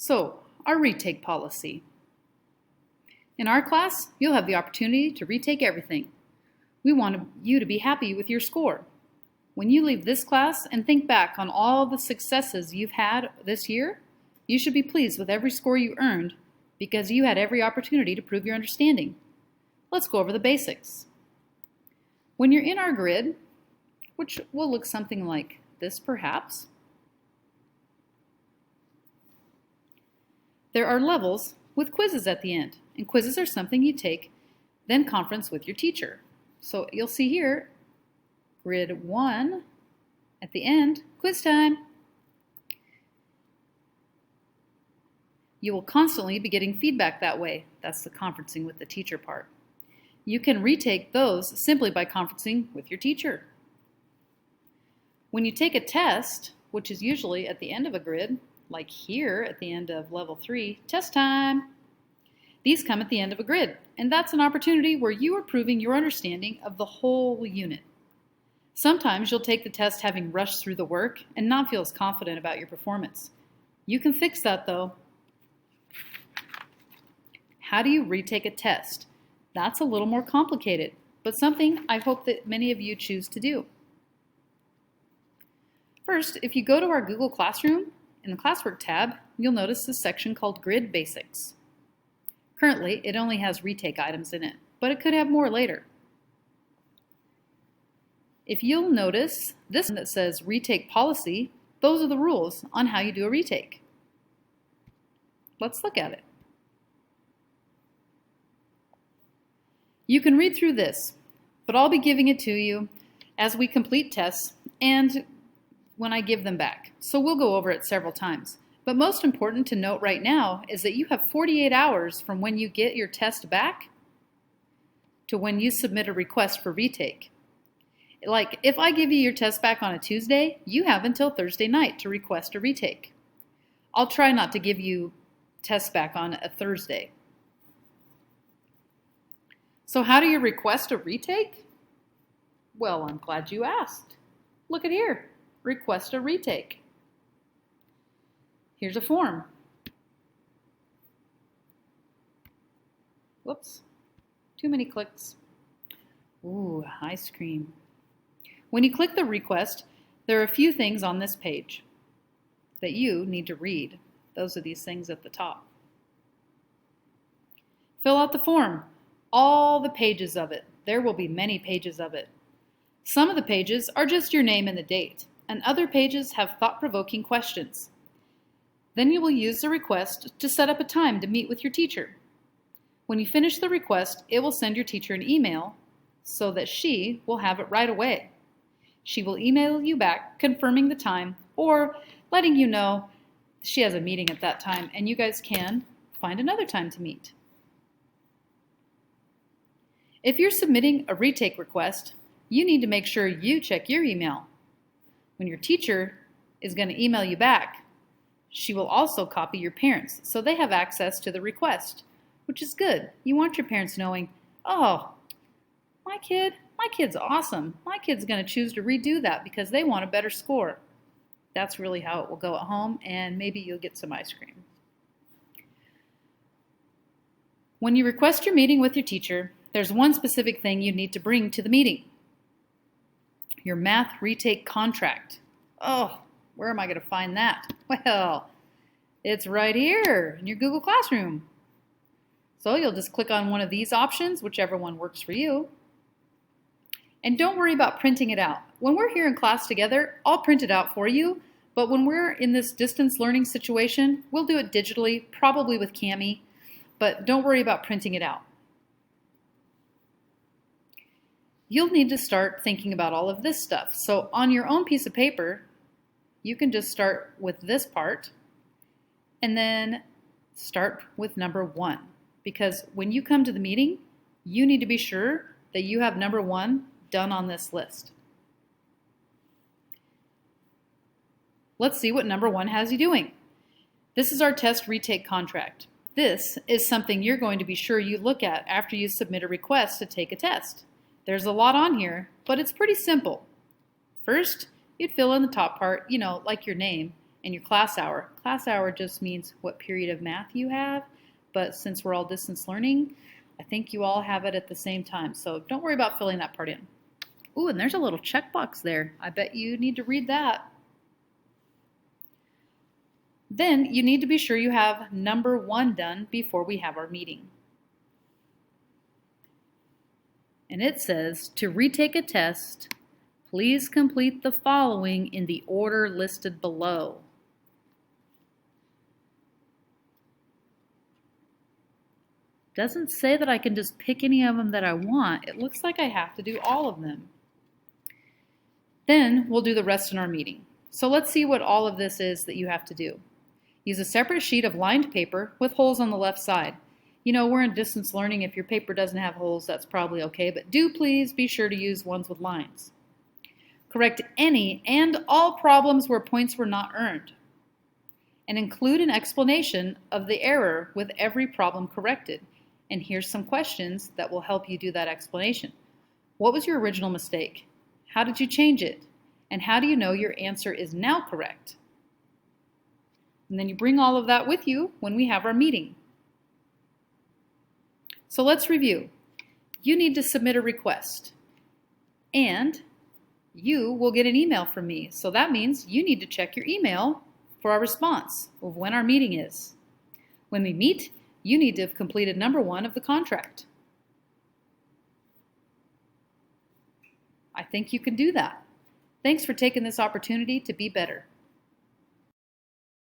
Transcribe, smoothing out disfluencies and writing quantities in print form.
So, our retake policy. In our class, you'll have the opportunity to retake everything. We want you to be happy with your score. When you leave this class and think back on all the successes you've had this year, you should be pleased with every score you earned because you had every opportunity to prove your understanding. Let's go over the basics. When you're in our grid, which will look something like this perhaps, there are levels with quizzes at the end, and quizzes are something you take, then conference with your teacher. So you'll see here, grid 1, at the end, quiz time. You will constantly be getting feedback that way. That's the conferencing with the teacher part. You can retake those simply by conferencing with your teacher. When you take a test, which is usually at the end of a grid, like here at the end of level 3, test time. These come at the end of a grid, and that's an opportunity where you are proving your understanding of the whole unit. Sometimes you'll take the test having rushed through the work and not feel as confident about your performance. You can fix that though. How do you retake a test? That's a little more complicated, but something I hope that many of you choose to do. First, if you go to our Google Classroom, in the Classwork tab, you'll notice this section called Grid Basics. Currently, it only has retake items in it, but it could have more later. If you'll notice this one that says Retake Policy, those are the rules on how you do a retake. Let's look at it. You can read through this, but I'll be giving it to you as we complete tests and when I give them back. So we'll go over it several times. But most important to note right now is that you have 48 hours from when you get your test back to when you submit a request for retake. Like if I give you your test back on a Tuesday, you have until Thursday night to request a retake. I'll try not to give you tests back on a Thursday. So how do you request a retake? Well, I'm glad you asked. Look at here. Request a retake. Here's a form. Whoops, too many clicks. Ooh, ice cream. When you click the request, there are a few things on this page that you need to read. Those are these things at the top. Fill out the form, all the pages of it. There will be many pages of it. Some of the pages are just your name and the date, and other pages have thought-provoking questions. Then you will use the request to set up a time to meet with your teacher. When you finish the request, it will send your teacher an email so that she will have it right away. She will email you back confirming the time or letting you know she has a meeting at that time and you guys can find another time to meet. If you're submitting a retake request, you need to make sure you check your email. When your teacher is going to email you back, she will also copy your parents so they have access to the request, which is good. You want your parents knowing, oh, my kid's awesome. My kid's going to choose to redo that because they want a better score. That's really how it will go at home, and maybe you'll get some ice cream. When you request your meeting with your teacher, there's one specific thing you need to bring to the meeting. Your math retake contract. Oh, where am I going to find that? Well, it's right here in your Google Classroom. So you'll just click on one of these options, whichever one works for you. And don't worry about printing it out. When we're here in class together, I'll print it out for you, but when we're in this distance learning situation, we'll do it digitally, probably with Cami, but don't worry about printing it out. You'll need to start thinking about all of this stuff. So on your own piece of paper, you can just start with this part and then start with number 1. Because when you come to the meeting, you need to be sure that you have number 1 done on this list. Let's see what number 1 has you doing. This is our test retake contract. This is something you're going to be sure you look at after you submit a request to take a test. There's a lot on here, but it's pretty simple. First, you'd fill in the top part, like your name, and your class hour. Class hour just means what period of math you have, but since we're all distance learning, I think you all have it at the same time, so don't worry about filling that part in. Ooh, and there's a little checkbox there. I bet you need to read that. Then you need to be sure you have number 1 done before we have our meeting. And it says, to retake a test, please complete the following in the order listed below. Doesn't say that I can just pick any of them that I want. It looks like I have to do all of them. Then we'll do the rest in our meeting. So let's see what all of this is that you have to do. Use a separate sheet of lined paper with holes on the left side. You know, we're in distance learning. If your paper doesn't have holes, that's probably okay, but do please be sure to use ones with lines. Correct any and all problems where points were not earned. And include an explanation of the error with every problem corrected. And here's some questions that will help you do that explanation. What was your original mistake? How did you change it? And how do you know your answer is now correct? And then you bring all of that with you when we have our meeting. So let's review. You need to submit a request. And you will get an email from me. So that means you need to check your email for our response of when our meeting is. When we meet, you need to have completed number 1 of the contract. I think you can do that. Thanks for taking this opportunity to be better.